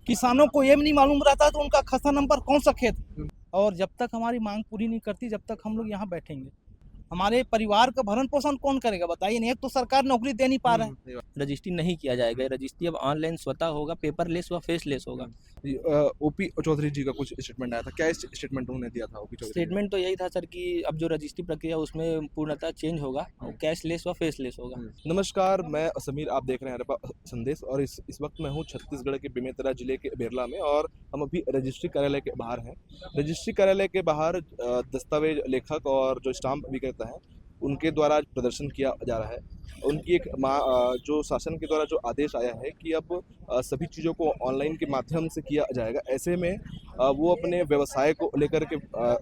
किसानों को ये भी नहीं मालूम रहता तो उनका खाता नंबर कौन सा खेत। और जब तक हमारी मांग पूरी नहीं करती जब तक हम लोग यहाँ बैठेंगे। हमारे परिवार का भरण पोषण कौन करेगा बताइए। नहीं, एक तो सरकार नौकरी दे नहीं पा रहा है। रजिस्ट्री नहीं किया जाएगा। रजिस्ट्री अब ऑनलाइन स्वतः होगा, पेपरलेस व फेसलेस होगा। ओपी चौधरी जी का कुछ स्टेटमेंट आया था, क्या स्टेटमेंट उन्होंने दिया था ओपी चौधरी? स्टेटमेंट तो यही था सर कि अब जो रजिस्ट्री प्रक्रिया उसमें पूर्णतः चेंज होगा और कैशलेस व फेसलेस होगा। नमस्कार, मैं समीर, आप देख रहे हैं हरपा संदेश और इस वक्त मैं हूँ छत्तीसगढ़ के बेमेतरा जिले के बेरला में और हम अभी रजिस्ट्री कार्यालय के बाहर हैं। रजिस्ट्री कार्यालय के बाहर दस्तावेज लेखक और जो स्टाम्प विक्रेता है उनके द्वारा प्रदर्शन किया जा रहा है। उनकी एक जो शासन के द्वारा जो आदेश आया है कि अब सभी चीज़ों को ऑनलाइन के माध्यम से किया जाएगा, ऐसे में वो अपने व्यवसाय को लेकर के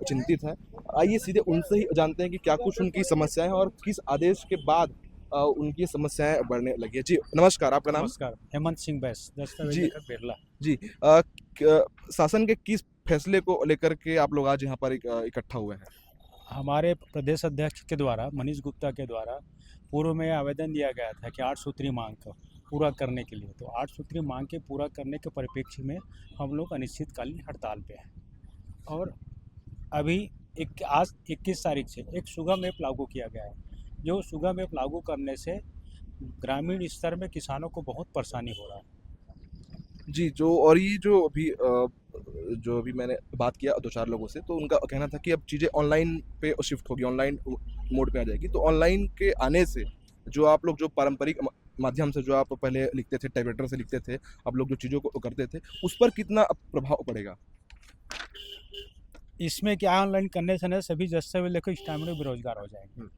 चिंतित हैं। आइए सीधे उनसे ही जानते हैं कि क्या कुछ उनकी समस्याएं हैं और किस आदेश के बाद उनकी समस्याएं बढ़ने लगी है। जी नमस्कार, आपका नाम? नमस्कार, हेमंत सिंह बैस, दस्तावेज जी। लेखक बेरला। जी, शासन के किस फैसले को लेकर के आप लोग आज यहाँ पर इकट्ठा हुए हैं? हमारे प्रदेश अध्यक्ष के द्वारा, मनीष गुप्ता के द्वारा पूर्व में आवेदन दिया गया था कि 8 सूत्री मांग को पूरा करने के लिए, तो 8 सूत्री मांग के पूरा करने के परिप्रेक्ष्य में हम लोग अनिश्चितकालीन हड़ताल पे हैं। और अभी आज 21 तारीख से एक सुगम ऐप लागू किया गया है। जो सुगम ऐप लागू करने से ग्रामीण स्तर में किसानों को बहुत परेशानी हो रहा है। जी, और ये जो अभी मैंने बात किया 2-4 लोगों से, तो उनका कहना था कि अब चीज़ें ऑनलाइन पे शिफ्ट होगी, ऑनलाइन मोड पे आ जाएगी। तो ऑनलाइन के आने से जो आप लोग जो पारंपरिक माध्यम से जो आप पहले लिखते थे, टाइपराइटर से लिखते थे, आप लोग जो चीज़ों को करते थे, उस पर कितना प्रभाव पड़ेगा? इसमें क्या, ऑनलाइन करने से ना सभी दस्तावेज लेकर स्टाम्प में बेरोजगार हो जाएंगे।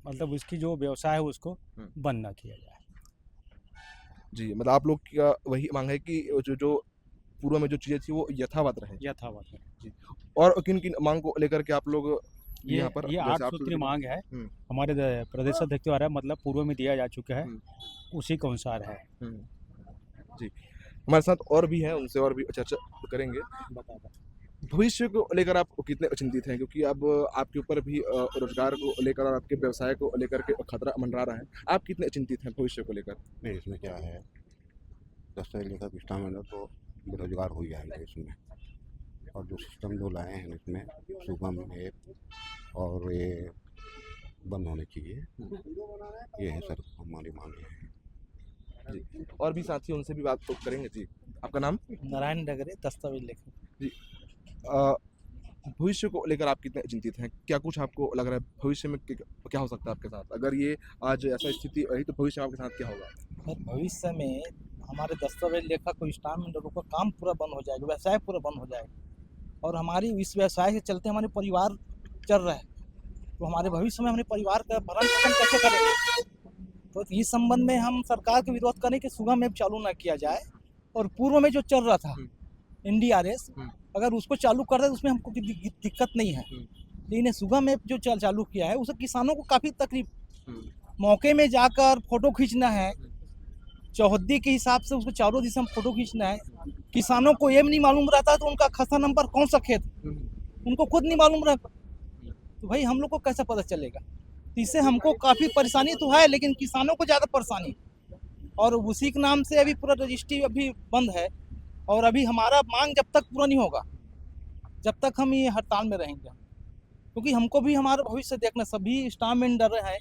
मतलब उसकी जो व्यवसाय है उसको बंद ना किया जाए। जी, मतलब आप लोग का वही मांग है कि जो पूर्व में जो चीज़ें थी वो यथावत रहे। यथावत है। जी, और किन-किन मांग को लेकर के आप लोग यहाँ पर ये 8 सूत्री मांग है हमारे प्रदेश अध्यक्ष द्वारा, मतलब पूर्व में दिया जा चुका है, उसी के अनुसार है। जी, हमारे साथ और भी हैं, उनसे और भी चर्चा करेंगे। भविष्य को लेकर आप कितने चिंतित हैं, क्योंकि अब आपके ऊपर भी रोजगार को लेकर और आपके व्यवसाय को लेकर के खतरा मंडरा रहा है, आप कितने चिंतित हैं भविष्य को लेकर? नहीं, इसमें क्या है, दस्तावेज लेखक स्टाम्प में तो बेरोजगार हो जाएंगे इसमें। और जो सिस्टम जो लाए हैं इसमें सुगम ऐप और ये बंद होने चाहिए, ये है सर हमारी मांग है। जी, और भी साथी, उनसे भी बात तो करेंगे। जी, आपका नाम? नारायण डगरे, दस्तावेज लेखक। जी, भविष्य को लेकर आप कितने चिंतित हैं? क्या कुछ आपको लग रहा है भविष्य में क्या हो सकता है आपके साथ? अगर ये आज ऐसा स्थिति रही तो भविष्य में आपके साथ क्या होगा? सर, भविष्य में हमारे दस्तावेज लेखक को स्टाम्प मिलरों का काम पूरा बंद हो जाएगा, व्यवसाय पूरा बंद हो जाएगा। और हमारी इस व्यवसाय के चलते हमारे परिवार चल रहा है, तो हमारे भविष्य में हमारे परिवार का भरण पोषण कैसे करेंगे? तो इस संबंध में हम सरकार का विरोध करें कि सुगम ऐप चालू ना किया जाए। और पूर्व में जो चल रहा था NDRS, अगर उसको चालू कर दे तो उसमें हमको दिक्कत नहीं है। लेकिन सुगम ऐप जो चालू किया है उससे किसानों को काफ़ी तकलीफ, मौके में जाकर फोटो खींचना है, चौहद्दी के हिसाब से उसको चारों दिशा में फोटो खींचना है। किसानों को ये नहीं मालूम रहता तो उनका खाता नंबर कौन सा खेत, उनको खुद नहीं मालूम रहता, तो भाई हम लोग को कैसे पता चलेगा? तो इससे हमको काफ़ी परेशानी तो है, लेकिन किसानों को ज़्यादा परेशानी। और उसी के नाम से अभी पूरा रजिस्ट्री अभी बंद है। और अभी हमारा मांग जब तक पूरा नहीं होगा, जब तक हम ये हड़ताल में रहेंगे, क्योंकि हमको भी हमारा भविष्य देखना। सभी स्टाम्प वेंडर हैं,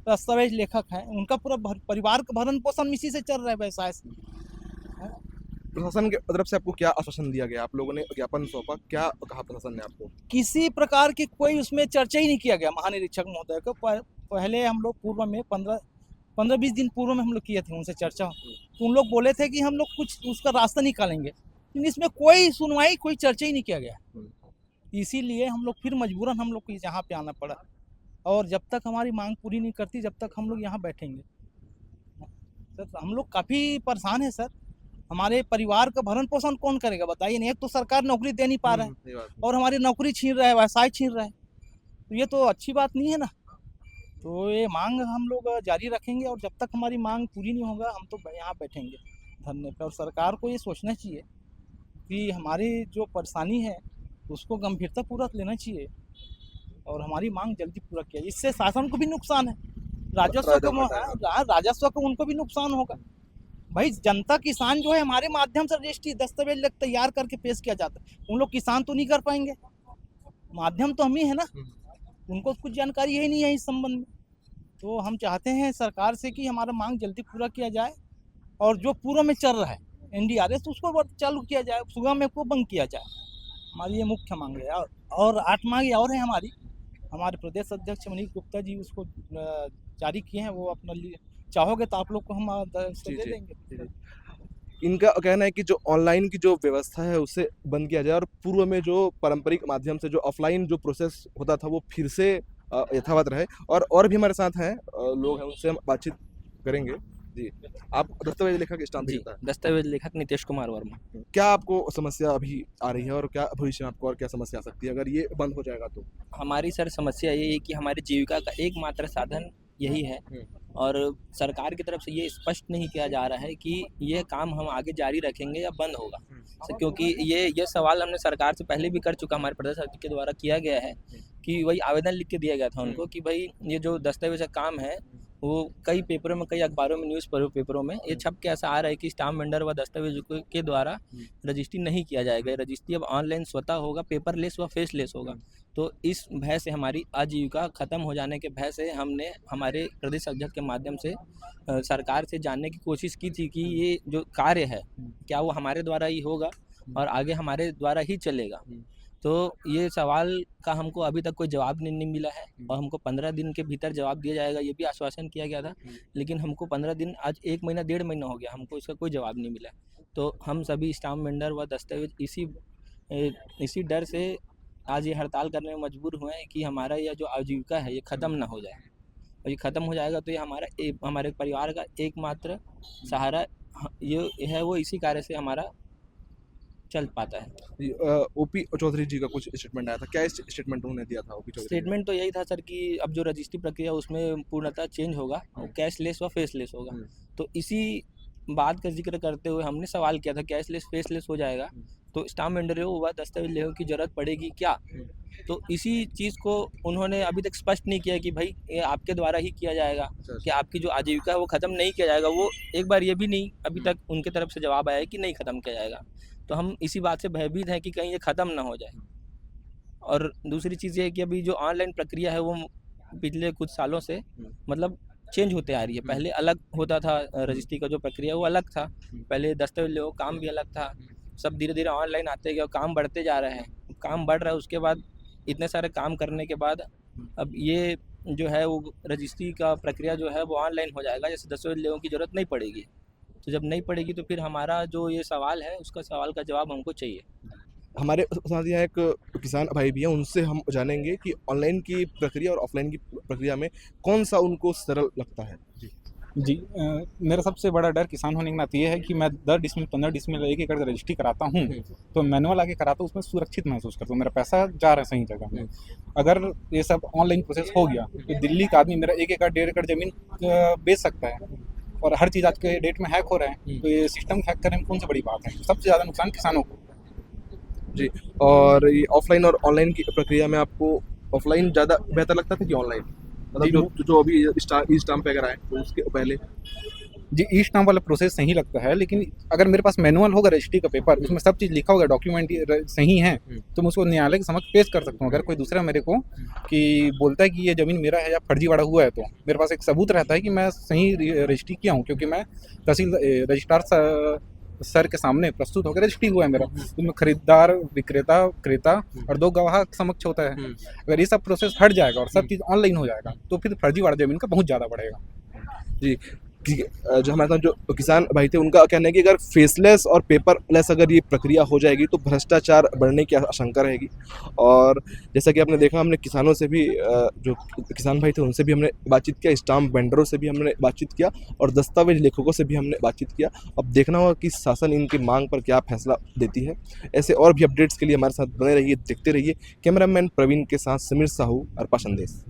दस्तावेज लेखक हैं, उनका पूरा परिवार का भरण पोषण इसी से चल रहा है, व्यवसाय से। प्रशासन की तरफ से आपको क्या आश्वासन दिया गया? आप लोगों ने ज्ञापन सौंपा, क्या कहा प्रशासन ने आपको? किसी प्रकार की कोई उसमें चर्चा ही नहीं किया गया। महानिरीक्षक महोदय को पहले हम लोग पूर्व में 15-20 दिन पूर्व में हम लोग किए थे उनसे चर्चा, तो उन लोग बोले थे कि हम लोग कुछ उसका रास्ता निकालेंगे, लेकिन इसमें कोई सुनवाई, कोई चर्चा ही नहीं किया गया। इसीलिए हम लोग फिर मजबूरन हम लोग को यहाँ पे आना पड़ा। और जब तक हमारी मांग पूरी नहीं करती जब तक हम लोग यहाँ बैठेंगे। सर, हम लोग काफ़ी परेशान हैं सर। हमारे परिवार का भरण पोषण कौन करेगा बताइए। नहीं, एक तो सरकार नौकरी दे नहीं पा रहा है और हमारी नौकरी छीन रहा है, व्यवसाय छीन रहा है, तो ये तो अच्छी बात नहीं है ना। तो ये मांग हम लोग जारी रखेंगे और जब तक हमारी मांग पूरी नहीं होगा हम तो यहाँ बैठेंगे धरने पे। और सरकार को ये सोचना चाहिए कि हमारी जो परेशानी है उसको गंभीरतापूर्वक लेना चाहिए और हमारी मांग जल्दी पूरा किया। इससे शासन को भी नुकसान है, राजस्व को उनको भी नुकसान होगा। भाई जनता किसान जो है हमारे माध्यम से रजिस्ट्री दस्तावेज तैयार करके पेश किया जाता है, उन लोग किसान तो नहीं कर पाएंगे, माध्यम तो हम ही है ना, उनको कुछ जानकारी ही नहीं है इस संबंध में। तो हम चाहते हैं सरकार से कि हमारा मांग जल्दी पूरा किया जाए और जो पूर्व में चल रहा है NDRS उसको चालू किया जाए, सुगम में को बंद किया जाए। हमारी ये मुख्य मांग है। और 8 मांगे और हैं हमारे प्रदेश अध्यक्ष मनीष गुप्ता जी उसको जारी किए हैं, वो अपना चाहोगे तो आप लोग को हम जी, दे जी, देंगे। इनका कहना है कि जो ऑनलाइन की जो व्यवस्था है उसे बंद किया जाए और पूर्व में जो पारंपरिक माध्यम से जो ऑफलाइन जो प्रोसेस होता था वो फिर से यथावत रहे। और भी हमारे साथ हैं लोग हैं, उनसे हम बातचीत करेंगे। जी, आप दस्तावेज लेखक स्टाम्प जी, होता है, दस्तावेज लेखक नितेश कुमार वर्मा। क्या आपको समस्या अभी आ रही है और क्या भविष्य में आपको और क्या समस्या आ सकती है अगर ये बंद हो जाएगा तो? हमारी सर समस्या ये है कि हमारी जीविका का एकमात्र साधन यही है और सरकार की तरफ से ये स्पष्ट नहीं किया जा रहा है कि ये काम हम आगे जारी रखेंगे या बंद होगा। क्योंकि ये सवाल हमने सरकार से पहले भी कर चुका, हमारे प्रदेश अध्यक्ष के द्वारा किया गया है कि वही आवेदन लिख के दिया गया था उनको कि भाई ये जो दस्तावेज का काम है वो कई पेपरों में, कई अखबारों में, न्यूज़ पेपरों में ये छप के ऐसा आ रहा है कि स्टाम्प वेंडर व दस्तावेज के द्वारा रजिस्ट्री नहीं किया जाएगा। रजिस्ट्री अब ऑनलाइन स्वतः होगा, पेपरलेस व फेसलेस होगा। तो इस भय से, हमारी आजीविका खत्म हो जाने के भय से हमने हमारे प्रदेश अध्यक्ष के माध्यम से सरकार से जानने की कोशिश की थी कि ये जो कार्य है क्या वो हमारे द्वारा ही होगा और आगे हमारे द्वारा ही चलेगा। तो ये सवाल का हमको अभी तक कोई जवाब नहीं मिला है और हमको 15 दिन के भीतर जवाब दिया जाएगा, ये भी आश्वासन किया गया था। लेकिन हमको 15 दिन, आज 1 महीना 1.5 महीना हो गया, हमको इसका कोई जवाब नहीं मिला। तो हम सभी स्टाम्प वेंडर व दस्तावेज इसी डर से आज ये हड़ताल करने में मजबूर हुए हैं कि हमारा यह जो आजीविका है ये ख़त्म ना हो जाए। और ये ख़त्म हो जाएगा तो ये हमारे परिवार का एकमात्र सहारा ये है, वो इसी कार्य से हमारा चल पाता है। ओपी चौधरी जी का कुछ स्टेटमेंट आया था, क्या स्टेटमेंट उन्होंने दिया था ओपी चौधरी? स्टेटमेंट तो यही था सर कि अब जो रजिस्ट्री प्रक्रिया उसमें पूर्णतः चेंज होगा, कैशलेस व फेसलेस होगा। तो इसी बात का जिक्र करते हुए हमने सवाल किया था, कैशलेस फेसलेस हो जाएगा तो स्टाम्प वेंडर व दस्तावेज लेखक की ज़रूरत पड़ेगी क्या? तो इसी चीज़ को उन्होंने अभी तक स्पष्ट नहीं किया कि भाई ये आपके द्वारा ही किया जाएगा, कि आपकी जो आजीविका है वो ख़त्म नहीं किया जाएगा। वो एक बार ये भी नहीं अभी तक उनके तरफ से जवाब आया है कि नहीं ख़त्म किया जाएगा। तो हम इसी बात से भयभीत हैं कि कहीं ये ख़त्म ना हो जाए। और दूसरी चीज़ ये है कि अभी जो ऑनलाइन प्रक्रिया है वो पिछले कुछ सालों से मतलब चेंज होते आ रही है। पहले अलग होता था, रजिस्ट्री का जो प्रक्रिया वो अलग था, पहले दस्तावेज लेखक काम भी अलग था। सब धीरे धीरे ऑनलाइन आते गए, काम बढ़ते जा रहे हैं, काम बढ़ रहा है। उसके बाद इतने सारे काम करने के बाद अब ये जो है वो रजिस्ट्री का प्रक्रिया जो है वो ऑनलाइन हो जाएगा, जैसे दस्तावेज लेखकों की ज़रूरत नहीं पड़ेगी। तो जब नहीं पड़ेगी तो फिर हमारा जो ये सवाल है उसका सवाल का जवाब हमको चाहिए। हमारे साथ यहाँ एक किसान भाई भी हैं, उनसे हम जानेंगे कि ऑनलाइन की प्रक्रिया और ऑफलाइन की प्रक्रिया में कौन सा उनको सरल लगता है। जी मेरा सबसे बड़ा डर किसान होने के नाते ये है कि मैं 10 डिसमिल 15 डिसमिल 1 एकड़ रजिस्ट्री कराता हूँ तो मैनुअल आगे कराता हूँ, उसमें सुरक्षित महसूस करता हूँ, मेरा पैसा जा रहा है सही जगह में। अगर ये सब ऑनलाइन प्रोसेस हो गया तो दिल्ली का आदमी मेरा 1 एकड़ 1.5 एकड़ ज़मीन बेच सकता है और हर चीज़ आज के डेट में हैक हो रहा है। तो ये सिस्टम हैक करने में कौन सी बड़ी बात है? सबसे ज़्यादा नुकसान किसानों को। जी, और ये ऑफलाइन और ऑनलाइन की प्रक्रिया में आपको ऑफलाइन ज़्यादा बेहतर लगता था कि ऑनलाइन? मतलब जो अभी ई स्टाम्प वगैरह है तो उसके पहले जी ई स्टाम्प वाला प्रोसेस सही लगता है, लेकिन अगर मेरे पास मैनुअल होगा रजिस्ट्री का पेपर, उसमें सब चीज़ लिखा होगा, डॉक्यूमेंट सही है, तो मैं उसको न्यायालय के समक्ष पेश कर सकता हूँ। अगर कोई दूसरा मेरे को कि बोलता है कि ये ज़मीन मेरा है या फर्जीवाड़ा हुआ है तो मेरे पास एक सबूत रहता है कि मैं सही रजिस्ट्री किया हूँ, क्योंकि मैं तहसील रजिस्ट्रार सर के सामने प्रस्तुत होकर रजिस्ट्री हुआ है मेरा। उसमें खरीदार, विक्रेता, क्रेता और 2 गवाह समक्ष होता है। अगर ये सब प्रोसेस हट जाएगा और सब चीज़ ऑनलाइन हो जाएगा तो फिर फर्जीवाड़ा ज़मीन का बहुत ज़्यादा बढ़ेगा। जी, जो हमारे साथ जो किसान भाई थे उनका कहना है कि अगर फेसलेस और पेपरलेस अगर ये प्रक्रिया हो जाएगी तो भ्रष्टाचार बढ़ने की आशंका रहेगी। और जैसा कि आपने देखा, हमने किसानों से भी, जो किसान भाई थे उनसे भी हमने बातचीत किया, स्टाम्प वेंडरों से भी हमने बातचीत किया और दस्तावेज लेखकों से भी हमने बातचीत किया। अब देखना होगा कि शासन इनकी मांग पर क्या फैसला देती है। ऐसे और भी अपडेट्स के लिए हमारे साथ बने रहिए, देखते रहिए। कैमरामैन प्रवीण के साथ समीर साहू, अरपा संदेश।